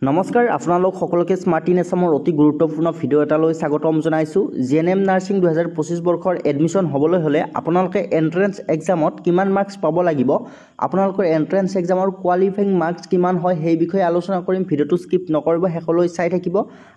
নমস্কাৰ আপোনালোক সকলোকে স্মাৰ্ট ইন আছামৰ অতি গুৰুত্বপূৰ্ণ ভিডিঅ' এটালৈ স্বাগতম জনাইছোঁ। জিএনএম নাৰ্ছিং 2025 বৰ্ষৰ এডমিশ্যন হ'বলৈ হ'লে আপোনালোকে এণ্ট্ৰেন্স এক্সামত কিমান মাৰ্কছ পাব লাগিব, আপোনালোকৰ এণ্ট্ৰেন্স এক্সামৰ কোৱালিফাইং মাৰ্কছ কিমান হয় সেই বিষয়ে আলোচনা কৰিম। ভিডিঅ'টো স্কিপ নকৰিব, শেষলৈ চাই থাকিব।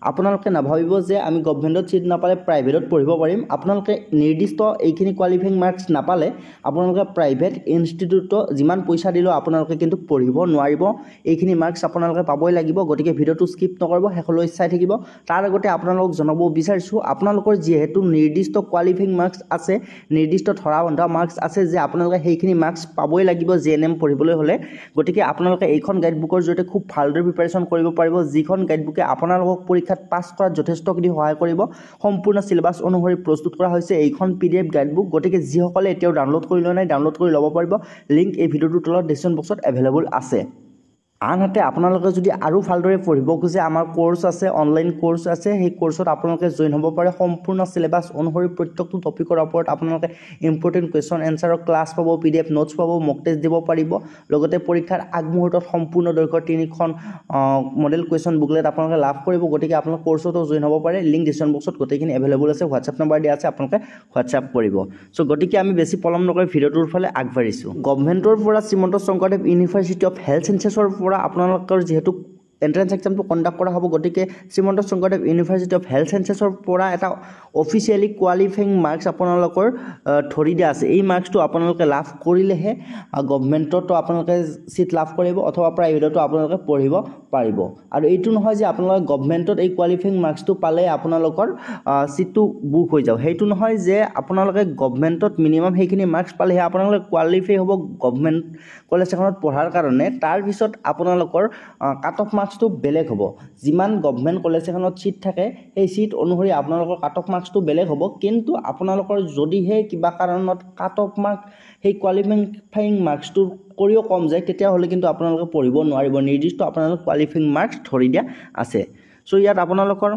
আপোনালোকে নাভাবিব যে আমি গভৰ্ণমেণ্টত ছিট নাপালে প্ৰাইভেটত পঢ়িব পাৰিম। আপোনালোকে নিৰ্দিষ্ট এইখিনি কোৱালিফাইং মাৰ্কছ নাপালে আপোনালোকে প্ৰাইভেট ইনষ্টিটিউটত যিমান পইচা দিলেও আপোনালোকে কিন্তু পঢ়িব নোৱাৰিব। এইখিনি মাৰ্কছ আপোনালোকে পাবই লাগিব। গতিকে ভিডিঅ'টো স্কিপ নকৰিব, শেষলৈ চাই থাকিব। তাৰ আগতে আপোনালোকক জনাব বিচাৰিছোঁ, আপোনালোকৰ যিহেতু নিৰ্দিষ্ট কোৱালিফাইং মাৰ্কছ আছে, নিৰ্দিষ্ট ধৰা বন্ধা মাৰ্কছ আছে যে আপোনালোকে সেইখিনি মাৰ্কছ পাবই লাগিব জিএনএম পঢ়িবলৈ হ'লে। গতিকে আপোনালোকে এইখন গাইডবুকৰ জৰিয়তে খুব ভালদৰে প্ৰিপাৰেশ্যন কৰিব পাৰিব, যিখন গাইডবুকে আপোনালোকক পৰীক্ষাত পাছ কৰাত যথেষ্টখিনি সহায় কৰিব। সম্পূৰ্ণ চিলেবাছ অনুসৰি প্ৰস্তুত কৰা হৈছে এইখন PDF গাইডবুক। গতিকে যিসকলে এতিয়াও ডাউনলোড কৰি লোৱা নাই, ডাউনলোড কৰি ল'ব পাৰিব। লিংক এই ভিডিঅ'টোৰ তলত ডেছক্ৰিপশ্যন বক্সত এভেইলেবল আছে। আনহাতে আপোনালোকে যদি আৰু ভালদৰে পঢ়িব খোজে, আমাৰ কোৰ্ছ আছে, অনলাইন কোৰ্ছ আছে। সেই কোৰ্ছত আপোনালোকে জইন হ'ব পাৰে। সম্পূৰ্ণ চিলেবাছ অনুসৰি প্ৰত্যেকটো টপিকৰ ওপৰত আপোনালোকে ইম্পৰ্টেণ্ট কুৱেশ্যন এনচাৰৰ ক্লাছ পাব, PDF নোটছ পাব, মক টেষ্ট দিব পাৰিব। লগতে পৰীক্ষাৰ আগমুহূৰ্তত সম্পূৰ্ণ দৈৰ্ঘ্যৰ 3খন মডেল কুৱেশ্যন বুকলেট আপোনালোকে লাভ কৰিব। গতিকে আপোনালোকে কোৰ্ছতো জইন হ'ব পাৰে। লিংক ডেছক্ৰিপশ্যন বক্সত গোটেইখিনি এভেইলেবল আছে। হোৱাটছআপ নম্বৰ দিয়া আছে, আপোনালোকে হোৱাটছআপ কৰিব। চ' গতিকে আমি বেছি পলম নকৰি ভিডিঅ'টোৰ ফালে আগবাঢ়িছোঁ। গভৰ্ণমেণ্টৰ পৰা Srimanta Sankardev University of Health ছায়েন্সেছৰ পৰা আপোনালোকৰ যিহেতু এণ্ট্ৰেন্স এক্সামটো কণ্ডাক্ট কৰা হ'ব, গতিকে Srimanta Sankardev University of Health ছায়েন্সেছৰ পৰা এটা অফিচিয়েলি কোৱালিফাইং মাৰ্কছ আপোনালোকৰ ধৰি দিয়া আছে। এই মাৰ্কছটো আপোনালোকে লাভ কৰিলেহে গভৰ্ণমেণ্টতো আপোনালোকে ছিট লাভ কৰিব অথবা প্ৰাইভেটতো আপোনালোকে পঢ়িব পাৰিব। আৰু এইটো নহয় যে আপোনালোকে গভৰ্ণমেণ্টত এই কোৱালিফাইং মাৰ্কছটো পালে আপোনালোকৰ ছিটটো বুক হৈ যাব। সেইটো নহয় যে আপোনালোকে গভৰ্ণমেণ্টত মিনিমাম সেইখিনি মাৰ্কছ পালেহে আপোনালোকে কোৱালিফাই হ'ব গভৰ্ণমেণ্ট কলেজ এখনত পঢ়াৰ কাৰণে। তাৰপিছত আপোনালোকৰ কাট অফ মাৰ্কছটো বেলেগ হ'ব। যিমান গভৰ্ণমেণ্ট কলেজ এখনত ছিট থাকে, সেই ছিট অনুসৰি আপোনালোকৰ কাট অফ মাৰ্কছটো বেলেগ হ'ব। কিন্তু আপোনালোকৰ যদিহে কিবা কাৰণত কাট অফ মাৰ্ক সেই কোৱালিফাইং মাৰ্কছটোৰ কৰিও কম যায়, তেতিয়াহ'লে কিন্তু আপোনালোকে পঢ়িব নোৱাৰিব। নিৰ্দিষ্ট আপোনালোকৰ কোৱালিফাইং মাৰ্কছ ধৰি দিয়া আছে। চ' ইয়াত আপোনালোকৰ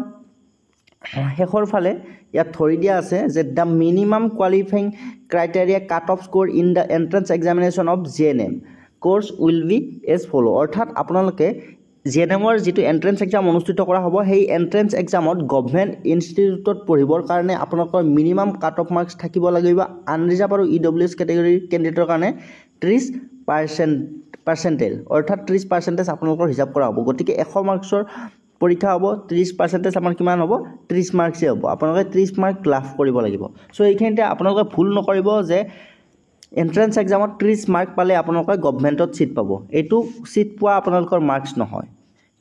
শেষৰ ফালে ইয়াত ধৰি দিয়া আছে যে the minimum qualifying criteria cut off score in the entrance examination of GNM course will be as follow'. অৰ্থাৎ আপোনালোকে জিএনএমৰ যিটো এণ্ট্ৰেন্স এক্সাম অনুষ্ঠিত কৰা হ'ব, সেই এণ্ট্ৰেন্স এক্সামত গভৰ্ণমেণ্ট ইনষ্টিটিউটত পঢ়িবৰ কাৰণে আপোনালোকৰ মিনিমাম কাট অফ মাৰ্কছ থাকিব লাগিব। আনৰিজাৰ্ভ আৰু EWS কেটেগৰীৰ কেণ্ডিডেটৰ কাৰণে 30% অৰ্থাৎ 30% আপোনালোকৰ হিচাপ কৰা হ'ব। গতিকে 100 মাৰ্কছৰ পৰীক্ষা হ'ব, 30% আমাৰ কিমান হ'ব? 30 মাৰ্কছেই হ'ব। আপোনালোকে 30 মাৰ্ক লাভ কৰিব লাগিব। চ' এইখিনিতে আপোনালোকে ভুল নকৰিব যে এণ্ট্ৰেন্স এক্সামত 30 মাৰ্ক পালে আপোনালোকে গভৰ্ণমেণ্টত ছিট পাব। এইটো ছিট পোৱা আপোনালোকৰ মাৰ্কছ নহয়,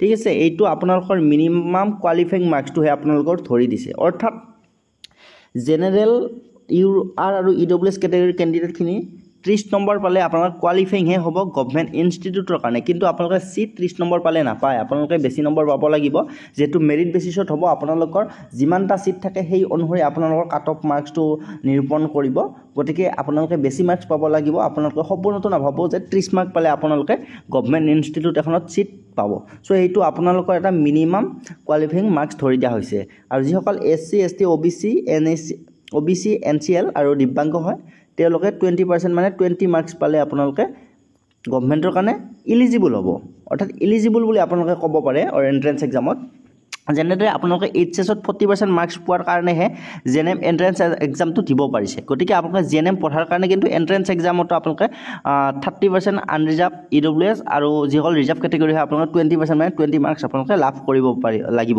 ঠিক আছে। এইটো আপোনালোকৰ মিনিমাম কোৱালিফাইং মাৰ্কছটোহে আপোনালোকৰ ধৰি দিছে। অৰ্থাৎ জেনেৰেল UR আৰু EWS কেটেগৰীৰ কেণ্ডিডেটখিনি 30 নম্বৰ পালে আপোনালোকৰ কোৱালিফাইংহে হ'ব গভৰ্ণমেণ্ট ইনষ্টিটিউটৰ কাৰণে। কিন্তু আপোনালোকে ছিট 30 নম্বৰ পালে নাপায়, আপোনালোকে বেছি নম্বৰ পাব লাগিব। যিহেতু মেৰিট বেচিছত হ'ব, আপোনালোকৰ যিমানটা ছিট থাকে সেই অনুসৰি আপোনালোকৰ কাট অফ মাৰ্কছটো নিৰূপণ কৰিব। গতিকে আপোনালোকে বেছি মাৰ্কছ পাব লাগিব। আপোনালোকে সম্পূৰ্ণটো নাভাব যে 30 মাৰ্ক পালে আপোনালোকে গভৰ্ণমেণ্ট ইনষ্টিটিউট এখনত ছিট পাব। চ' সেইটো আপোনালোকৰ এটা মিনিমাম কোৱালিফাইং মাৰ্কছ ধৰি দিয়া হৈছে। আৰু যিসকল SC ST OBC NCL আৰু দিব্যাংগ হয়, তেওঁলোকে 20% মানে 20 মাৰ্কছ পালে আপোনালোকে গভৰ্ণমেণ্টৰ কাৰণে ইলিজিবল হ'ব। অৰ্থাৎ ইলিজিবল বুলি আপোনালোকে ক'ব পাৰে এণ্ট্ৰেন্স এক্সামত। যেনেদৰে আপোনালোকে HSত 40% মাৰ্কছ পোৱাৰ কাৰণেহে জিএনএম এণ্ট্ৰেন্স এক্সামটো দিব পাৰিছে। গতিকে আপোনালোকে জিএনএম পঢ়াৰ কাৰণে কিন্তু এণ্ট্ৰেন্স এক্সামতো আপোনালোকে 30% আনৰিজাৰ্ভ EWS আৰু যিসকল ৰিজাৰ্ভ কেটেগৰী হয় আপোনালোকে 20% মানে 20 মাৰ্কছ আপোনালোকে লাভ কৰিব লাগিব।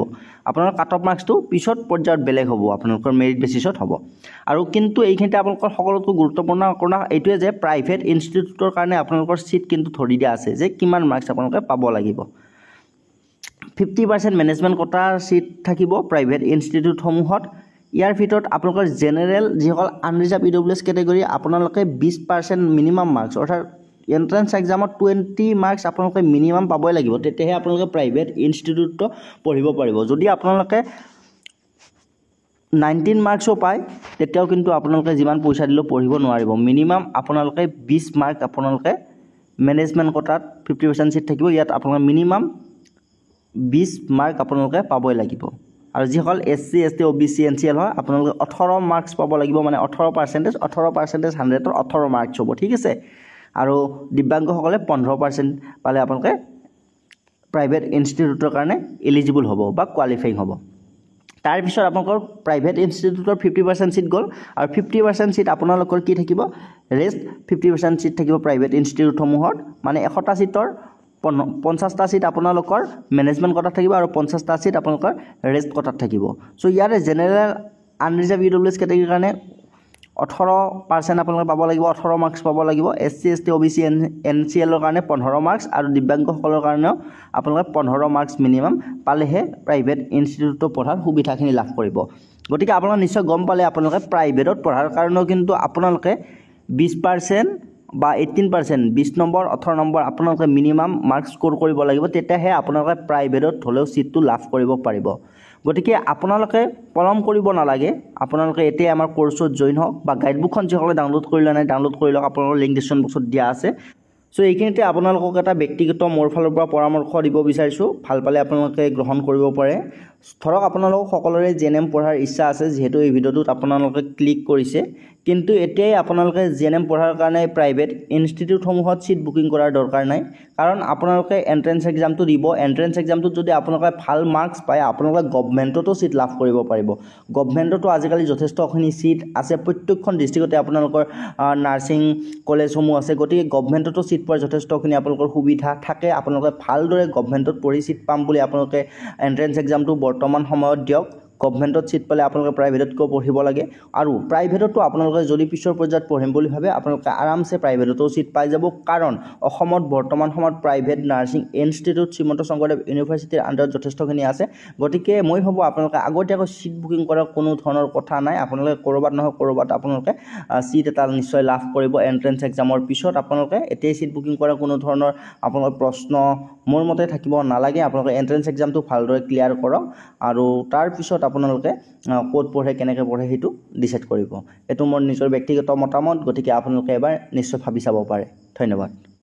আপোনালোকৰ কাট অফ মাৰ্কছটো পিছত পৰ্যায়ত বেলেগ হ'ব, আপোনালোকৰ মেৰিট বেচিছত হ'ব। আৰু কিন্তু এইখিনিতে আপোনালোকৰ সকলোতকৈ গুৰুত্বপূৰ্ণ কথা এইটোৱে যে প্ৰাইভেট ইনষ্টিটিউটৰ কাৰণে আপোনালোকৰ ছিট কিন্তু ধৰি দিয়া আছে যে কিমান মাৰ্কছ আপোনালোকে পাব লাগিব। 50% মেনেজমেণ্ট কোটাৰ ছিট থাকিব প্ৰাইভেট ইনষ্টিটিউটসমূহত। ইয়াৰ ভিতৰত আপোনালোকৰ জেনেৰেল যিসকল আনৰিজাৰ্ভ EWS কেটেগৰী আপোনালোকে 20% মিনিমাম মাৰ্কছ, অৰ্থাৎ এণ্ট্ৰেন্স এক্সামত 20 মাৰ্কছ আপোনালোকে মিনিমাম পাবই লাগিব। তেতিয়াহে আপোনালোকে প্ৰাইভেট ইনষ্টিটিউটত পঢ়িব পাৰিব। যদি আপোনালোকে 19 মাৰ্কছো পায়, তেতিয়াও কিন্তু আপোনালোকে যিমান পইচা দিলেও পঢ়িব নোৱাৰিব। মিনিমাম আপোনালোকে 20 মাৰ্ক আপোনালোকে মেনেজমেণ্ট কোটাত 50% ছিট থাকিব। ইয়াত আপোনালোকে মিনিমাম 20 মাৰ্ক আপোনালোকে পাবই লাগিব। আৰু যিসকল SC ST OBC NCL হয়, আপোনালোকে 18 মাৰ্কছ পাব লাগিব, মানে 18% 100ৰ 18 মাৰ্কছ হ'ব, ঠিক আছে। আৰু দিব্যাংগসকলে 15% পালে আপোনালোকে প্ৰাইভেট ইনষ্টিটিউটৰ কাৰণে এলিজিবল হ'ব বা কোৱালিফাইং হ'ব তাৰপিছত আপোনালোকৰ প্ৰাইভেট ইনষ্টিটিউটৰ 50% ছিট গ'ল আৰু 50% ছিট আপোনালোকৰ কি থাকিব ৰেষ্ট 50% ছিট থাকিব প্ৰাইভেট ইনষ্টিটিউটসমূহত মানে 100টা ছিটৰ 50টা ছিট আপোনালোকৰ মেনেজমেণ্ট কোটাত থাকিব আৰু 50টা ছিট আপোনালোকৰ ৰেষ্ট কোটাত থাকিব চ' ইয়াৰে জেনেৰেল আনৰিজাৰ্ভ ইডব্লিউএছ কেটেগৰীৰ কাৰণে 18% আপোনালোকে পাব লাগিব 18 মাৰ্কছ পাব লাগিব SC ST OBC NCLৰ কাৰণে 15 মাৰ্কছ আৰু দিব্যাংগসকলৰ কাৰণেও আপোনালোকে 15 মাৰ্কছ মিনিমাম পালেহে প্ৰাইভেট ইনষ্টিটিউটত পঢ়াৰ সুবিধাখিনি লাভ কৰিব গতিকে আপোনালোকে নিশ্চয় গম পালে আপোনালোকে প্ৰাইভেটত পঢ়াৰ কাৰণেও কিন্তু আপোনালোকে 20% বা 18% 20 নম্বৰ 18 নম্বৰ আপোনালোকে মিনিমাম মাৰ্কছ স্ক'ৰ কৰিব লাগিব তেতিয়াহে আপোনালোকে প্ৰাইভেটত হ'লেও ছিটটো লাভ কৰিব পাৰিব গতিকে আপোনালোকে পলম কৰিব নালাগে আপোনালোকে এতিয়া আমাৰ কোৰ্সত জয়েন হওক বা গাইডবুকখন যিসকলে ডাউনলোড কৰিলে নাই ডাউনলোড কৰি লওক আপোনালোকৰ লিংক ডিছক্ৰিপশ্যন বক্সত দিয়া আছে চ' এইখিনিতে আপোনালোকক এটা ব্যক্তিগত মোৰ ফালৰ পৰা পৰামৰ্শ দিব বিচাৰিছোঁ ভাল পালে আপোনালোকে গ্ৰহণ কৰিব পাৰে ধৰক আপোনালোক সকলোৰে জিএনএম পঢ়াৰ ইচ্ছা আছে যিহেতু এই ভিডিঅ'টোত আপোনালোকে ক্লিক কৰিছে কিন্তু এতিয়াই আপোনালোকে জিএনএম পঢ়াৰ কাৰণে প্ৰাইভেট ইনষ্টিটিউটসমূহত ছিট বুকিং কৰাৰ দৰকাৰ নাই কাৰণ আপোনালোকে এন্ট্ৰেন্স এক্সামটো দিব এন্ট্ৰেন্স এক্সামটোত যদি আপোনালোকে ভাল মাৰ্কছ পায় আপোনালোকে গভৰ্ণমেণ্টতো ছিট লাভ কৰিব পাৰিব গভৰ্ণমেণ্টতো আজিকালি যথেষ্টখিনি ছিট আছে প্ৰত্যেকখন ডিষ্ট্ৰিক্টতে আপোনালোকৰ নাৰ্ছিং কলেজসমূহ আছে গতিকে গভৰ্ণমেণ্টতো ছিট পোৱাৰ যথেষ্টখিনি আপোনালোকৰ সুবিধা থাকে আপোনালোকে ভালদৰে গভৰ্ণমেণ্টত পঢ়ি ছিট পাম বুলি আপোনালোকে এন্ট্ৰেন্স এক্সামটো বৰ্তমান সময়ত দিয়ক গভৰ্ণমেণ্টত ছিট পালে আপোনালোকে প্ৰাইভেটতকৈ পঢ়িব লাগে আৰু প্ৰাইভেটতো আপোনালোকে যদি পিছৰ পৰ্যায়ত পঢ়িম বুলি ভাবে আপোনালোকে আৰামছে প্ৰাইভেটতো ছিট পাই যাব কাৰণ অসমত বৰ্তমান সময়ত private nursing institute Srimanta Sankardev ইউনিভাৰ্চিটিৰ আণ্ডাৰত যথেষ্টখিনি আছে গতিকে মই ভাবোঁ আপোনালোকে আগতীয়াকৈ ছিট বুকিং কৰাৰ কোনো ধৰণৰ কথা নাই আপোনালোকে ক'ৰবাত নহয় ক'ৰবাত আপোনালোকে ছিট এটা নিশ্চয় লাভ কৰিব এণ্ট্ৰেন্স এক্সামৰ পিছত আপোনালোকে এতিয়াই ছিট বুকিং কৰাৰ কোনো ধৰণৰ আপোনালোকৰ প্ৰশ্ন মোৰ মতে থাকিব নালাগে আপোনালোকে এণ্ট্ৰেন্স এক্সামটো ভালদৰে ক্লিয়াৰ কৰক আৰু তাৰপিছত আপোনালোকে ক'ত পঢ়ে কেনেকৈ পঢ়ে সেইটো ডিচাইড কৰিব এইটো মোৰ নিজৰ ব্যক্তিগত মতামত গতিকে আপোনালোকে এবাৰ নিশ্চয় ভাবি চাব পাৰে ধন্যবাদ